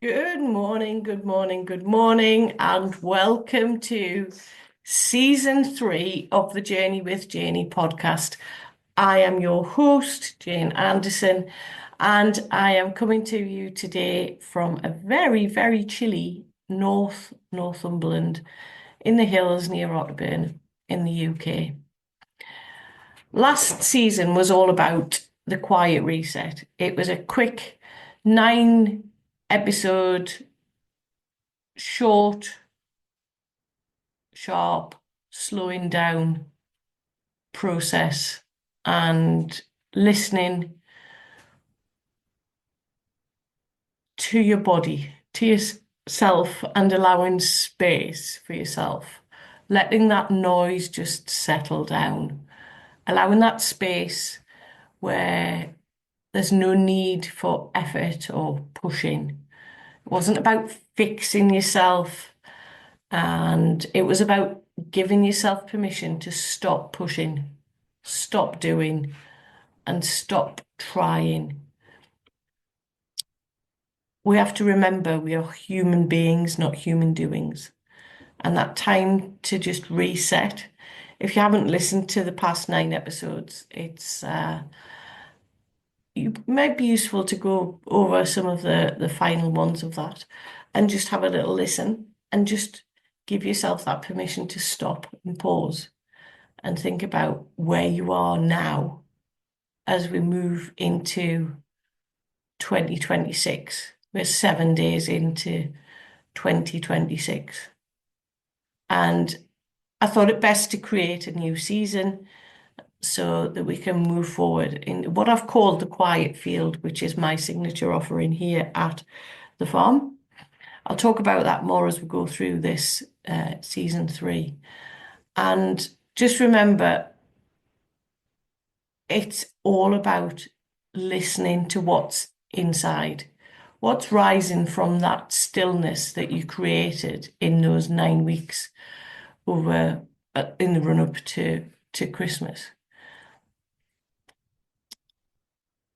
Good morning, good morning, good morning, and welcome to season 3 of the Journey with Janie podcast. I am your host, Jane Anderson, and I am coming to you today from a very, very chilly Northumberland in the hills near Otterburn in the UK. Last season was all about the quiet reset. It was a quick 9 episode short, sharp, slowing down process and listening to your body, to yourself, and allowing space for yourself, letting that noise just settle down, allowing that space where there's no need for effort or pushing. It wasn't about fixing yourself. And it was about giving yourself permission to stop pushing, stop doing, and stop trying. We have to remember we are human beings, not human doings. And that time to just reset. If you haven't listened to the past 9 episodes, it might be useful to go over some of the final ones of that and just have a little listen and just give yourself that permission to stop and pause and think about where you are now as we move into 2026. We're 7 days into 2026. And I thought it best to create a new season so that we can move forward in what I've called the quiet field, which is my signature offering here at the farm. I'll talk about that more as we go through this season 3. And just remember, it's all about listening to what's inside, what's rising from that stillness that you created in those 9 weeks over in the run up to Christmas.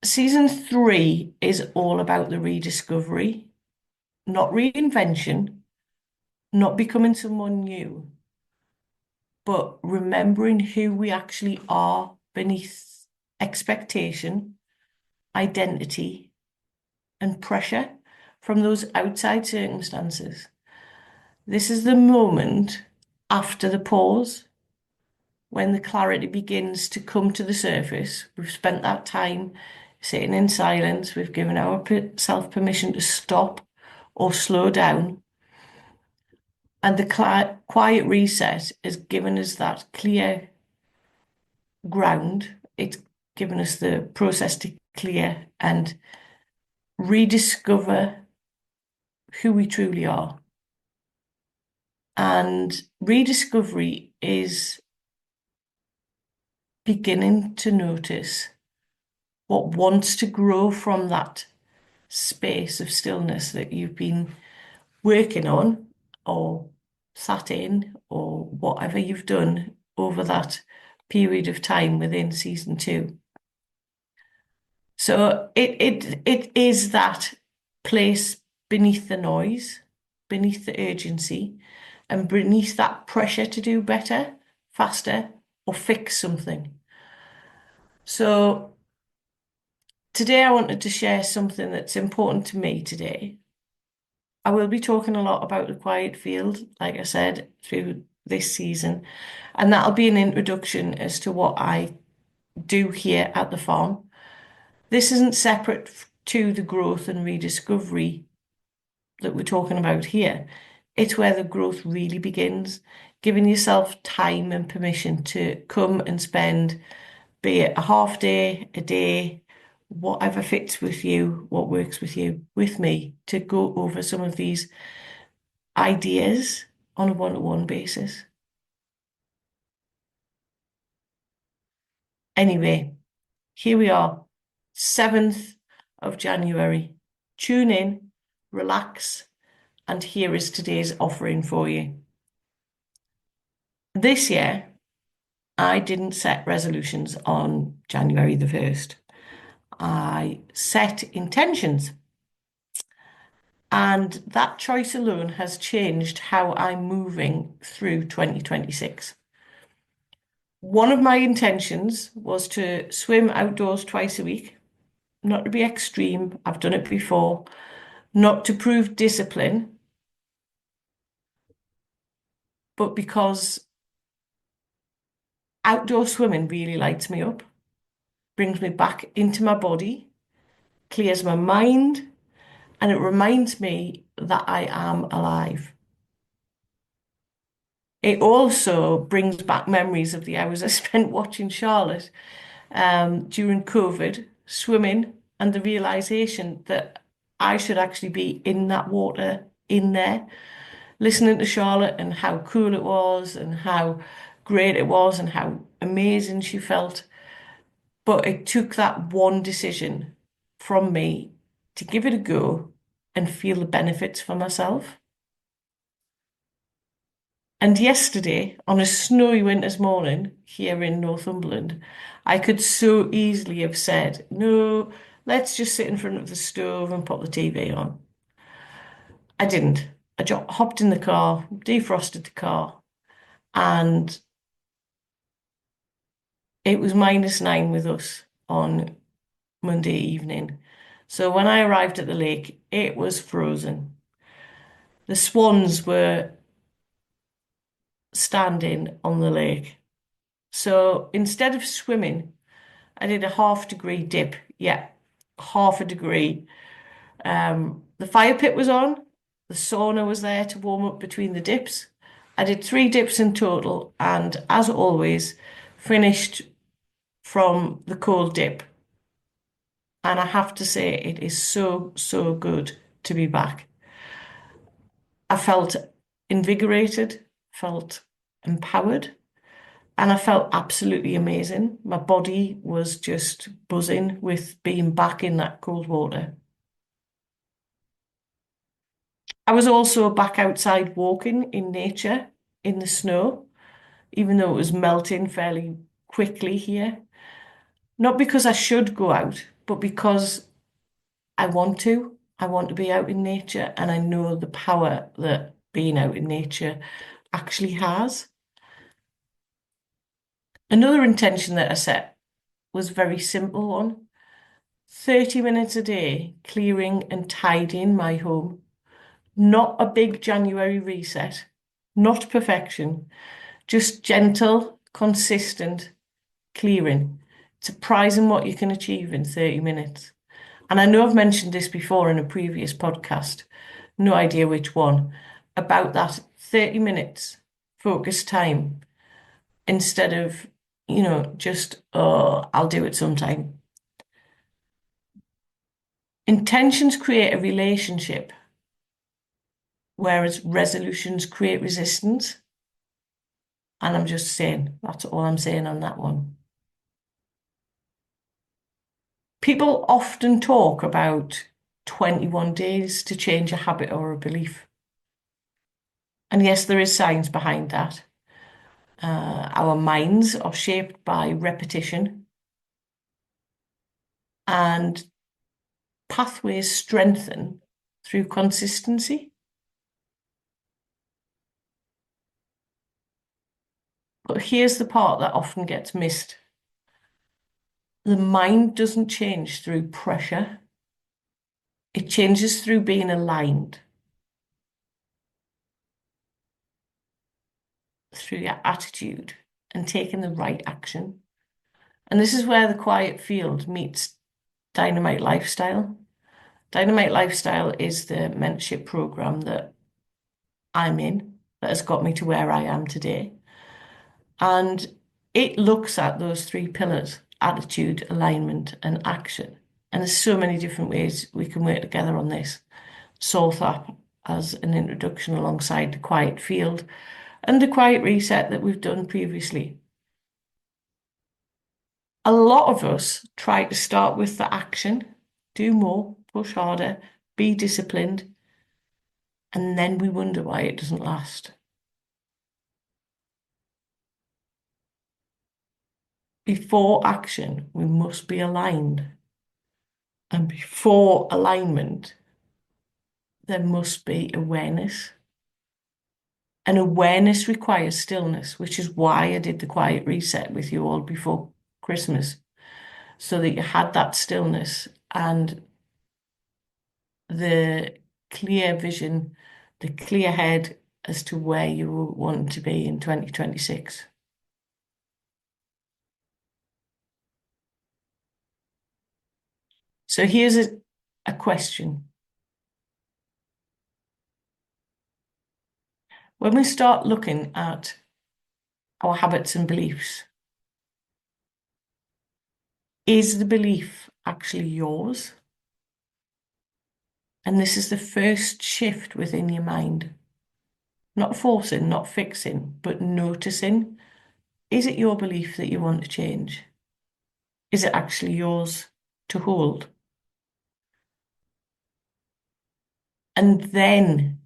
Season 3 is all about the rediscovery, not reinvention, not becoming someone new, but remembering who we actually are beneath expectation, identity, and pressure from those outside circumstances. This is the moment after the pause when the clarity begins to come to the surface. We've spent that time sitting in silence. We've given ourselves permission to stop or slow down. And the quiet reset has given us that clear ground. It's given us the process to clear and rediscover who we truly are. And rediscovery is beginning to notice what wants to grow from that space of stillness that you've been working on or sat in or whatever you've done over that period of time within season 2. So it is that place beneath the noise, beneath the urgency, and beneath that pressure to do better, faster, or fix something. So today I wanted to share something that's important to me today. I will be talking a lot about the quiet field, like I said, through this season, and that'll be an introduction as to what I do here at the farm. This isn't separate to the growth and rediscovery that we're talking about here. It's where the growth really begins, giving yourself time and permission to come and spend, be it a half day, a day, whatever fits with you, what works with you, with me, to go over some of these ideas on a one-to-one basis. Anyway, here we are, 7th of January. Tune in, relax, and here is today's offering for you. This year, I didn't set resolutions on January the 1st. I set intentions. And that choice alone has changed how I'm moving through 2026. One of my intentions was to swim outdoors twice a week, not to be extreme, I've done it before, not to prove discipline, but because outdoor swimming really lights me up, brings me back into my body, clears my mind, and it reminds me that I am alive. It also brings back memories of the hours I spent watching Charlotte during COVID, swimming, and the realization that I should actually be in that water, in there, listening to Charlotte and how cool it was and how great it was and how amazing she felt. But it took that one decision from me to give it a go and feel the benefits for myself. And yesterday, on a snowy winter's morning here in Northumberland, I could so easily have said, no, let's just sit in front of the stove and put the TV on. I didn't. I hopped in the car, defrosted the car, and it was -9 with us on Monday evening. So when I arrived at the lake, it was frozen. The swans were standing on the lake. So instead of swimming, I did a half-degree dip. Yeah, half a degree. The fire pit was on. The sauna was there to warm up between the dips. I did 3 dips in total, and as always, finished from the cold dip. And I have to say, it is so, so good to be back. I felt invigorated, felt empowered, and I felt absolutely amazing. My body was just buzzing with being back in that cold water. I was also back outside walking in nature in the snow, even though it was melting fairly quickly here. Not because I should go out, but because I want to. I want to be out in nature, and I know the power that being out in nature actually has. Another intention that I set was a very simple one. 30 minutes a day clearing and tidying my home. Not a big January reset, not perfection, just gentle, consistent clearing. Surprising what you can achieve in 30 minutes. And I know I've mentioned this before in a previous podcast, no idea which one, about that 30 minutes focus time instead of, just, oh, I'll do it sometime. Intentions create a relationship, whereas resolutions create resistance. And I'm just saying, that's all I'm saying on that one. People often talk about 21 days to change a habit or a belief. And yes, there is science behind that. Our minds are shaped by repetition, and pathways strengthen through consistency. But here's the part that often gets missed. The mind doesn't change through pressure. It changes through being aligned, through your attitude and taking the right action. And this is where the quiet field meets Dynamite Lifestyle. Dynamite Lifestyle is the mentorship program that I'm in that has got me to where I am today. And it looks at those 3 pillars: attitude, alignment, and action. And there's so many different ways we can work together on this. Soulthap as an introduction alongside the quiet field and the quiet reset that we've done previously. A lot of us try to start with the action, do more, push harder, be disciplined, and then we wonder why it doesn't last. Before action, we must be aligned. And before alignment, there must be awareness. And awareness requires stillness, which is why I did the quiet reset with you all before Christmas, so that you had that stillness and the clear vision, the clear head as to where you want to be in 2026. So here's a question. When we start looking at our habits and beliefs, is the belief actually yours? And this is the first shift within your mind. Not forcing, not fixing, but noticing. Is it your belief that you want to change? Is it actually yours to hold? And then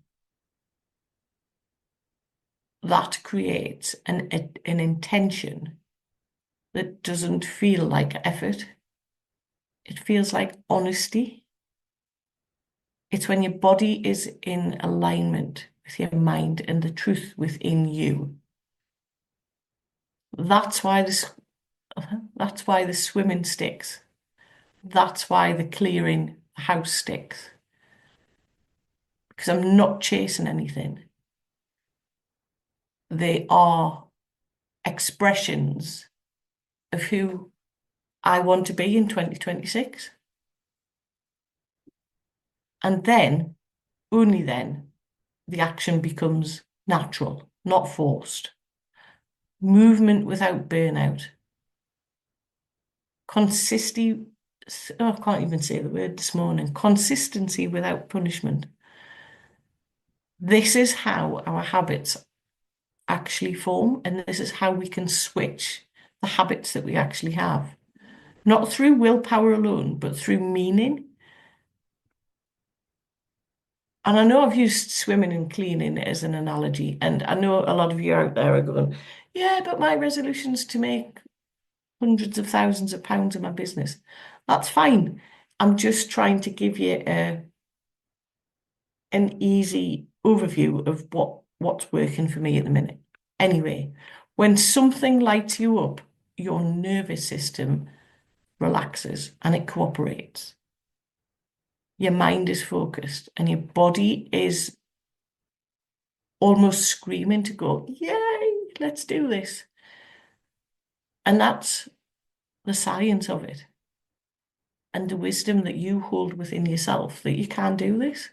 that creates an intention that doesn't feel like effort. It feels like honesty. It's when your body is in alignment with your mind and the truth within you. That's why this that's why the swimming sticks. That's why the clearing the house sticks. Because I'm not chasing anything. They are expressions of who I want to be in 2026. And then, only then, the action becomes natural, not forced. Movement without burnout. Consistency, oh, I can't even say the word this morning. Consistency without punishment. This is how our habits actually form, and this is how we can switch the habits that we actually have. Not through willpower alone, but through meaning. And I know I've used swimming and cleaning as an analogy, and I know a lot of you out there are going, yeah, but my resolution's to make hundreds of thousands of pounds in my business. That's fine. I'm just trying to give you an easy overview of what's working for me at the minute. Anyway, when something lights you up, your nervous system relaxes and it cooperates. Your mind is focused and your body is almost screaming to go, yay, let's do this. And that's the science of it and the wisdom that you hold within yourself that you can do this.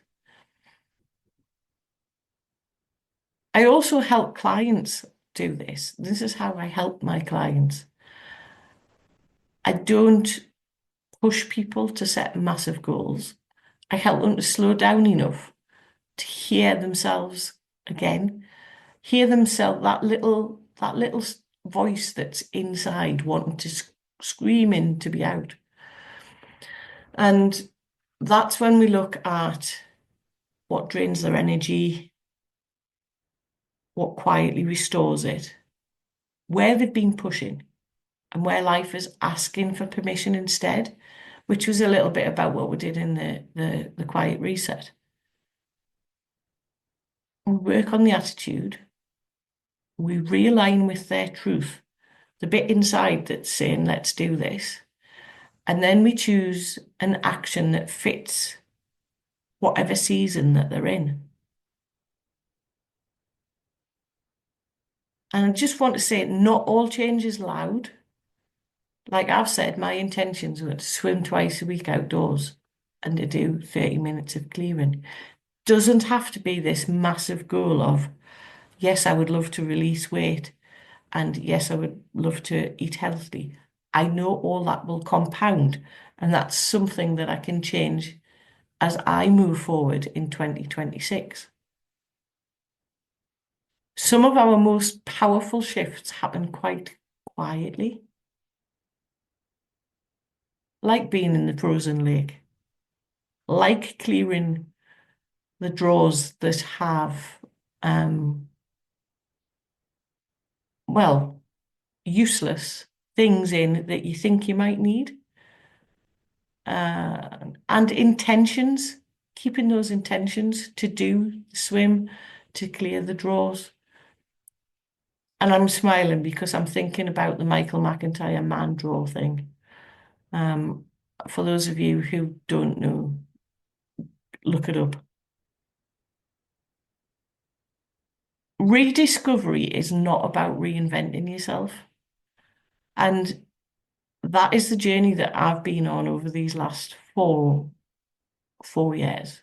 I also help clients do this. This is how I help my clients. I don't push people to set massive goals. I help them to slow down enough to hear themselves again, hear themselves, that little voice that's inside wanting to screaming to be out. And that's when we look at what drains their energy, what quietly restores it, where they've been pushing, and where life is asking for permission instead, which was a little bit about what we did in the quiet reset. We work on the attitude, we realign with their truth, the bit inside that's saying, let's do this. And then we choose an action that fits whatever season that they're in. And I just want to say, not all change is loud. Like I've said, my intentions were to swim twice a week outdoors and to do 30 minutes of clearing. Doesn't have to be this massive goal of, yes, I would love to release weight, and yes, I would love to eat healthy. I know all that will compound, and that's something that I can change as I move forward in 2026. Some of our most powerful shifts happen quite quietly, like being in the frozen lake, like clearing the drawers that have, well, useless things in that you think you might need. And intentions keeping those intentions to do the swim, to clear the draws. And I'm smiling because I'm thinking about the Michael McIntyre man draw thing. Um, for those of you who don't know, look it up. Rediscovery is not about reinventing yourself. And that is the journey that I've been on over these last four years.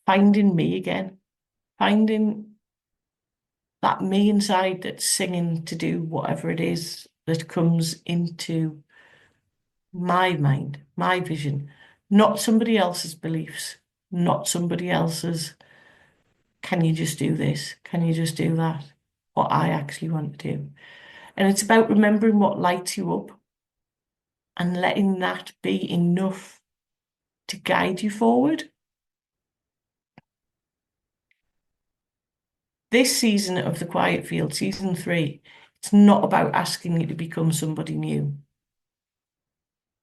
Finding me again, finding that me inside that's singing to do whatever it is that comes into my mind, my vision, not somebody else's beliefs, not somebody else's, can you just do this? Can you just do that? What I actually want to do. And it's about remembering what lights you up and letting that be enough to guide you forward. This season of The Quiet Field, season 3, it's not about asking you to become somebody new.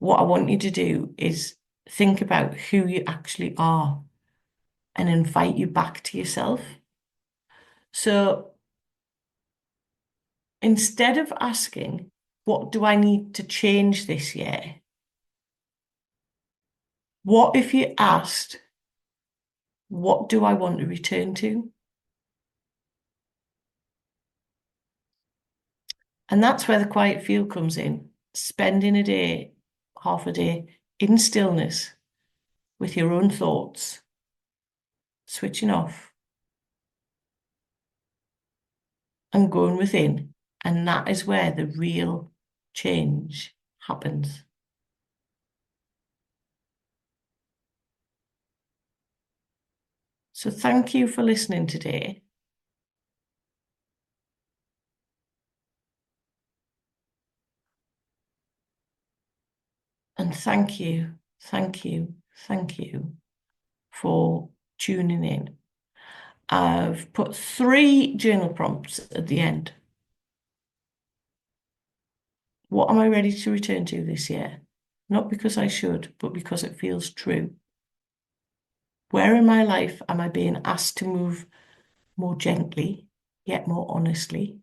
What I want you to do is think about who you actually are and invite you back to yourself. So instead of asking, what do I need to change this year? What if you asked, what do I want to return to? And that's where the quiet field comes in. Spending a day, half a day in stillness with your own thoughts, switching off and going within. And that is where the real change happens. So thank you for listening today. And thank you, thank you, thank you for tuning in. I've put 3 journal prompts at the end. What am I ready to return to this year? Not because I should, but because it feels true. Where in my life am I being asked to move more gently, yet more honestly?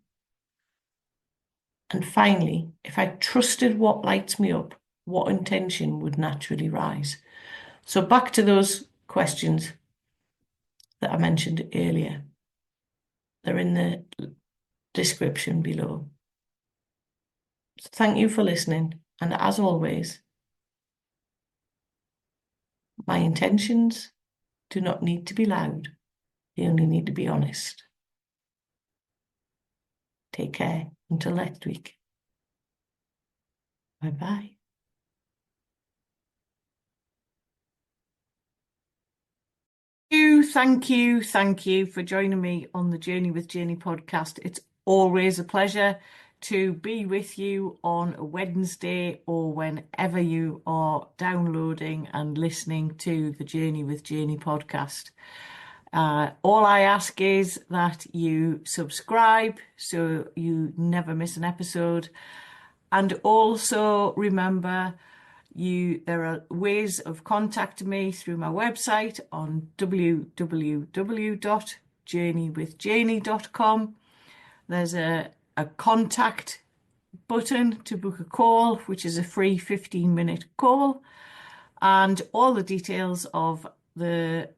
And finally, if I trusted what lights me up, what intention would naturally rise? So back to those questions that I mentioned earlier. They're in the description below. So thank you for listening. And as always, my intentions do not need to be loud. They only need to be honest. Take care until next week. Bye bye. Thank you for joining me on the Journey with Journey podcast. It's always a pleasure to be with you on a Wednesday or whenever you are downloading and listening to the Journey with Journey podcast. All I ask is that you subscribe so you never miss an episode. And also remember, there are ways of contacting me through my website on www.journeywithjanie.com. There's a contact button to book a call, which is a free 15-minute call, and all the details of the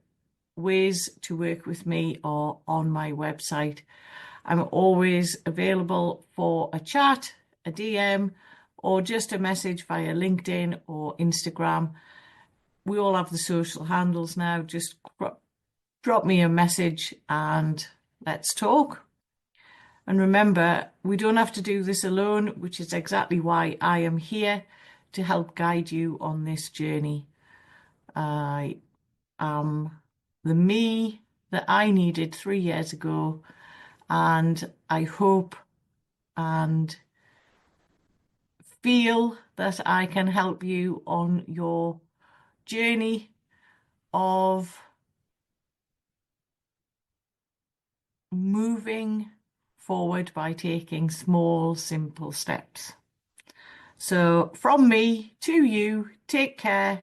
ways to work with me are on my website. I'm always available for a chat, a DM, or just a message via LinkedIn or Instagram. We all have the social handles now. Just drop me a message and let's talk. And remember, we don't have to do this alone, which is exactly why I am here to help guide you on this journey. I am the me that I needed 3 years ago, and I hope and feel that I can help you on your journey of moving forward by taking small, simple steps. So from me to you, take care.